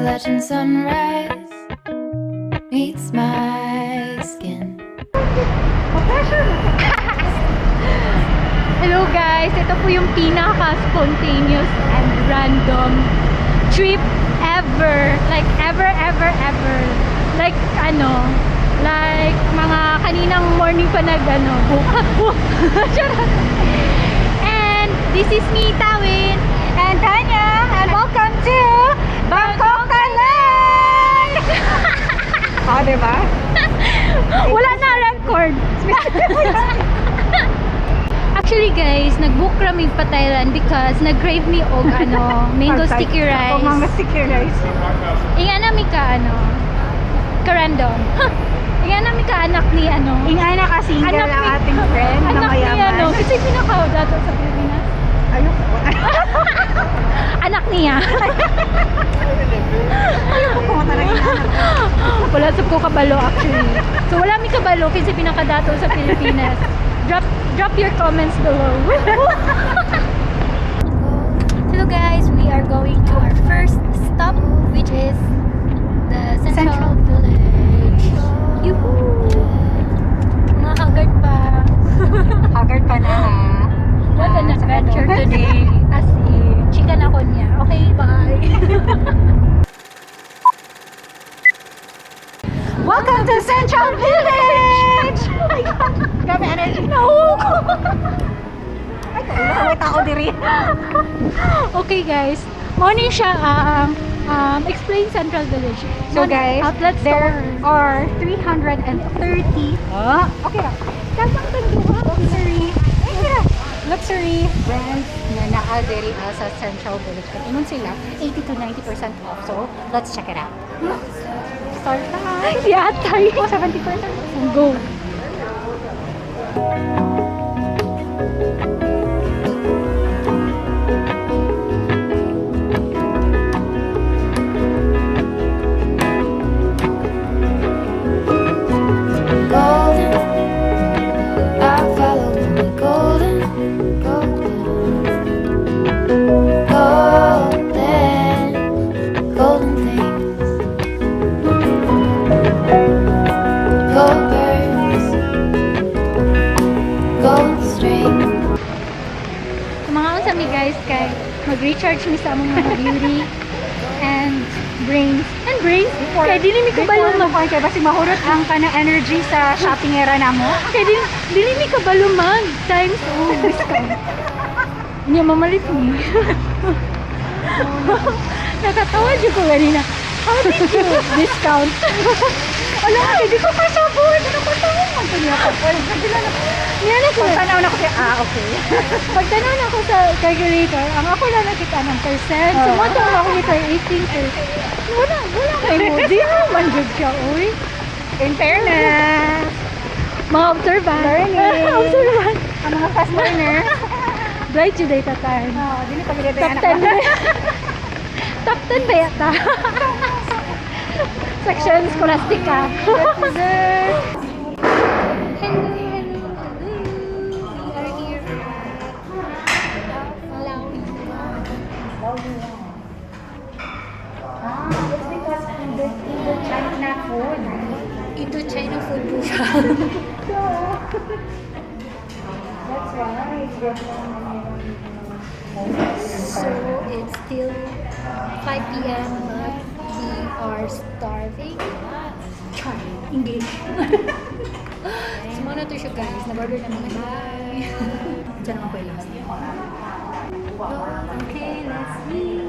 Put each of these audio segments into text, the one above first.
Appalachian sunrise meets my skin. Hello guys, ito po yung pinaka-spontaneous and random trip ever. Like ever. Like like mga kaninang morning pa buhat. And this is me, Tawin, and Tanya, and welcome to Bangkok, Thailand! Oh, diba? Wala na record. Actually guys, nag-book kami pa Thailand because nag-crave me og mango sticky rice. Oh, mango sticky rice. Inga nami ka ka-random. Inga nami ka anak ni Ingay na ka-single Anak ang ni- ating friend na anak ni mayaman. kasi pinaka-dato sa Pilipinas. Ayoko. Anak niya. Ayoko kung talaga inanak. Wala sa ko kabalo actually. So wala mi kabalo kasi pinaka-dato sa Pilipinas. Drop your comments below. Hello guys, we are going to our first stop, which is the Central Village. Yuhu! Mga haggard pa. Haggard pa na ha. What an adventure today. As in, chika na ko niya. Okay, bye. Welcome to Central Village! Oh my God! Grabe energy. No! Ay, may tao diri. Okay guys, morning siya explain Central Village. So guys, outlet there store. are 330 okay na. Tapang tagduha luxury brands na naa diri sa Central Village. At ingon sila 80 to 90% off. So, let's check it out. Start na. Yatay. 70%. Go. Golden, I follow only golden, golden things. Gold birds, gold string. Mga unsa mi guys kay mag-recharge mi sa among mga beauty and brains. Kay dili mi kabalo mag kay basi mahurot ang kanang energy sa shopping era namo. kay dili mi kabalo mag times discount. Niya mamalit ni. Nakatawa dyan ko ganina. How did you discount? Wala, hindi ko kasabot. Ano ko tawo man to niya ko. Niya na ko. Pagtanaw na ko siya, okay. Pagtanaw na ko sa calculator, ang ako lang nakita ng percent. So, Oo. mo ako nito 18%. Wala kay mo. Zero man good siya, uy. In fairness, Mga observant. Learning. Observant. ang mga fast learners, Bright today tatayan. dili pa gid Top 10 ba? Top 10 ba yata? Section Scholastica. Dessert. Hello. We are here Malawi. It's because in the China food. Ito China food po siya. That's right. So it's still 5 p.m. but we are starving. Char, English. So muna to siya guys. Nag-order namin. Bye. Diyan ako last. Okay, let's eat.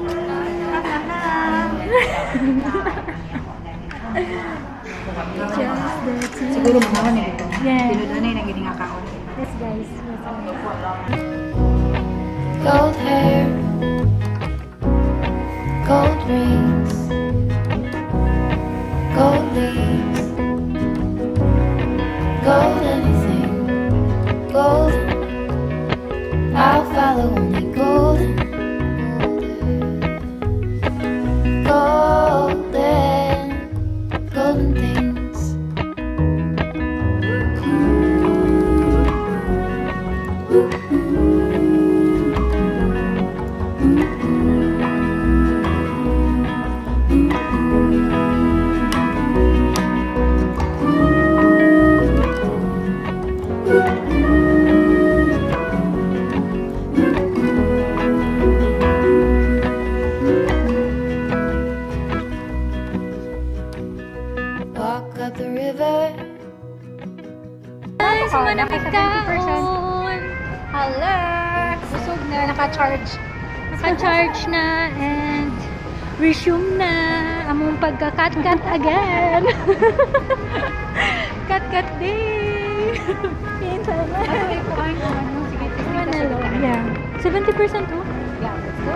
Just the two. Siguro mahon na ito. Yeah. Pinudunay na gini nga kaon. Yes guys. Gold hair, gold rings, gold leaves, gold anything, golden. I'll follow only golden, golden things. sa mga naka 70%. nagkaon. Hala! Busog na, naka-charge. Naka-charge na and resume na among pagka-cut-cut again. Cut-cut day. Pinta na. Okay, kuhaan ko ano. Sige, Manalo. Yeah. 70% oh. Yeah, let's go.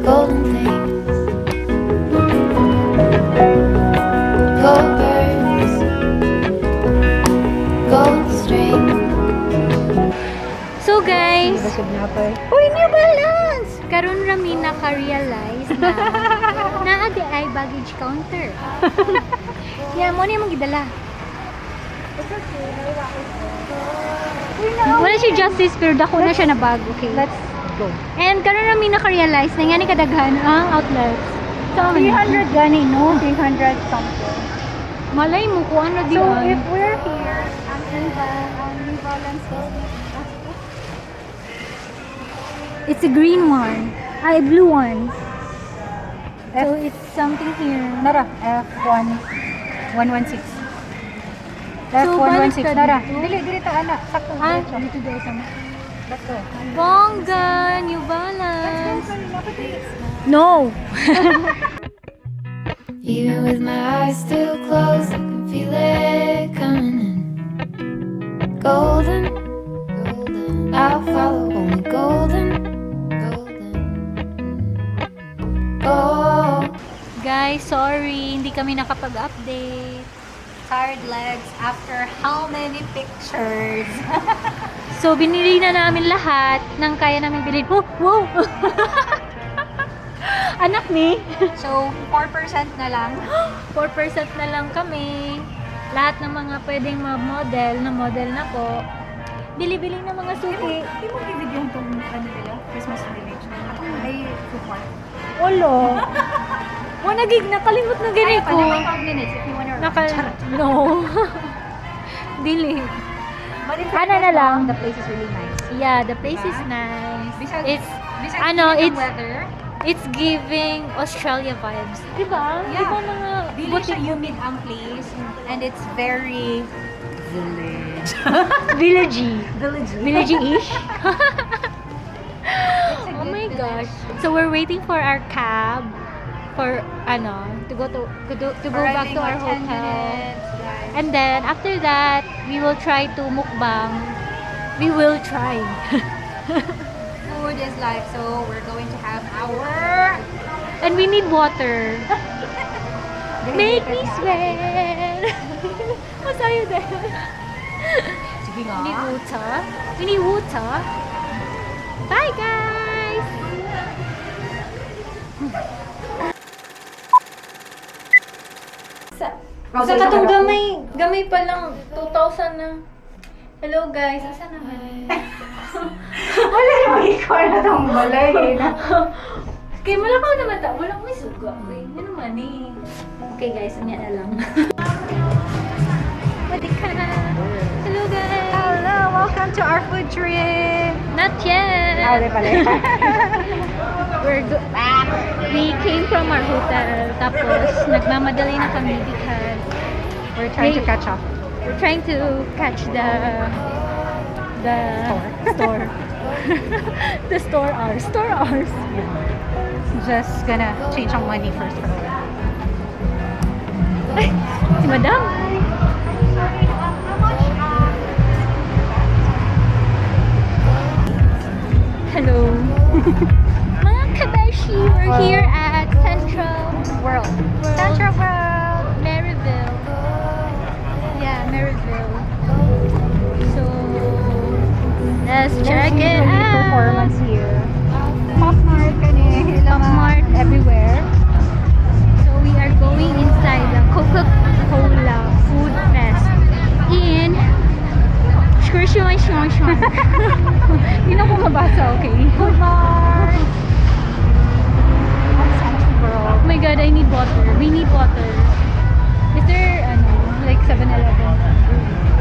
Golden things, gold birds, gold string. So guys, Busog na pa. uy, New Balance! Karon rami naka-realize na naadi ay baggage counter. Yan, mo na yung gidala. Wala siya justice pero dako na siya na bag, okay? Let's go. And karon rami naka-realize na nga ni kadaghan ang outlets. So, 300 gani, no? 300 something. malay mo kung ano di So, ay. if we're here, in the New Balance It's a green one. Ay, a blue one. So, it's something here. Nara, F1 116. So, balik F116, ka Nara. dito? Dili ta ana. Sakto. Ah, diretso. dito dito sama. Let's go. Bongga, New Balance. No. Even with my eyes still closed, I can feel it coming in. Golden, golden. I'll follow only golden, golden. Gold. Guys, sorry, hindi kami nakapag-update. Tired legs after how many pictures? So, binili na namin lahat ng kaya namin bilhin. Oh, wow! Anak ni. So, 4% na lang. 4% na lang kami. Lahat ng mga pwedeng model na model na po. Bili-bili na mga suki. Hindi mo i-video yung itong ano nila, Christmas village. Atong ay support. Olo. Wala gig, nakalimot na gani ko. 5 minutes if you wanna No. Dili. But if Ano na lang? the place is really nice. Yeah, the place Diba? is nice. Besides, It's besides ano, the it's weather, it's giving Australia vibes. Diba? Yeah. Diba mga really siya humid ang place and it's very village. villagey. Village-y. Villagey-ish. It's a Oh good my village. gosh. So we're waiting for our cab for ano to go back to our hotel. Guys. And then after that, we will try to mukbang. We will try. Food is life, so we're going to have our And we need water. Make me sweat. What's are you there? Sige We need nga. water. We need water. Bye guys. Sa katong gamay pa lang 2,000 na. Hello guys, asa na ba? Wala yung ikaw na itong balay. Kay malakaw naman ta, wala ko may suga. Okay, ano naman eh. Okay guys, anya na lang. Pwede ka na. Hello guys. Hello, welcome to our food trip. Not yet. Wala pala. We came from our hotel, tapos nagmamadali na kami because We're trying to catch up. we're trying to catch the store. The store hours. Just gonna change our money first. Ay, si Madam. Hello. Mga kabeshi, we're here at Central World. Central World. Maryville. Yeah, Maryville. So, let's check it out. Performance here. Pop Mart Pop Mart everywhere. So we are going inside the Coca-Cola Food Fest in Shkurshuan. Hindi na ko mabasa, okay? Food Mart. Central World. Oh my god, I need water. We need water. Is there, like 7-Eleven?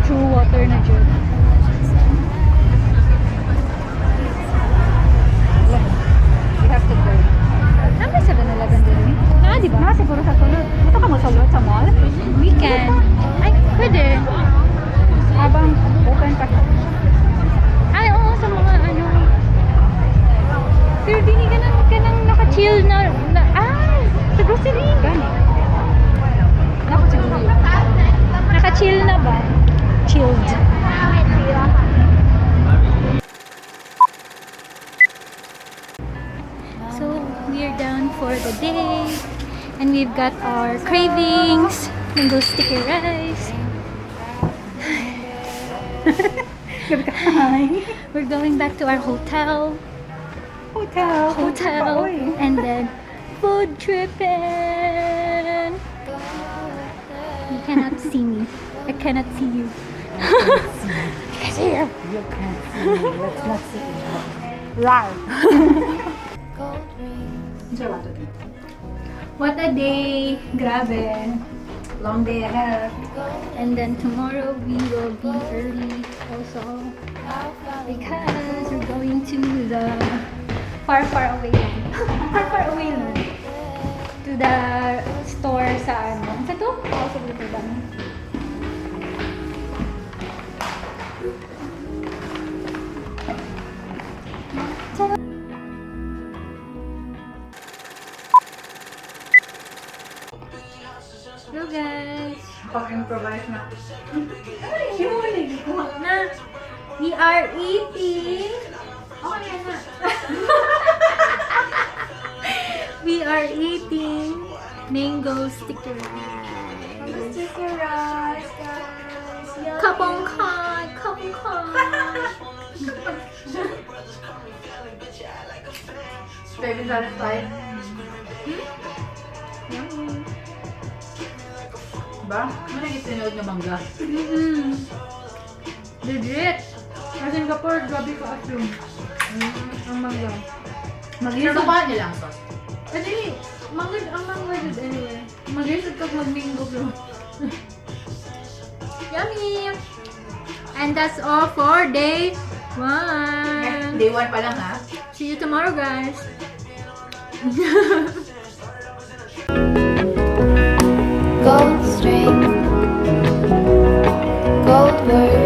True water na dyan. we've got our cravings, mango sticky rice. We're going back to our hotel, and then food tripping. You cannot see me. I cannot see you. I see you. You can't see me. Let's not see each other. Rar. Gold rings. What a day! Grabe. Long day ahead. And then tomorrow we will be early also because we're going to the far away land. far away land. To the store sa ano. Sa to? House of Little Bang. Hello guys! Pag-improvise na. Na, we are eating. Oh, yan na. We are eating mango sticky rice. Sticker rice, guys. Kapong kai, kapong kai. Baby satisfied? Yummy. Ba? Ano yung isinod na mangga? Legit. Sa Singapore, grabe ka assume. Ang mangga. Mag-isip pa niya lang sauce. Actually, ang mangga did anyway. Mag-isip ka mag-mango bro. Yummy! And that's all for day 1. Day 1 pa lang ha? See you tomorrow, guys. Gold string, gold words.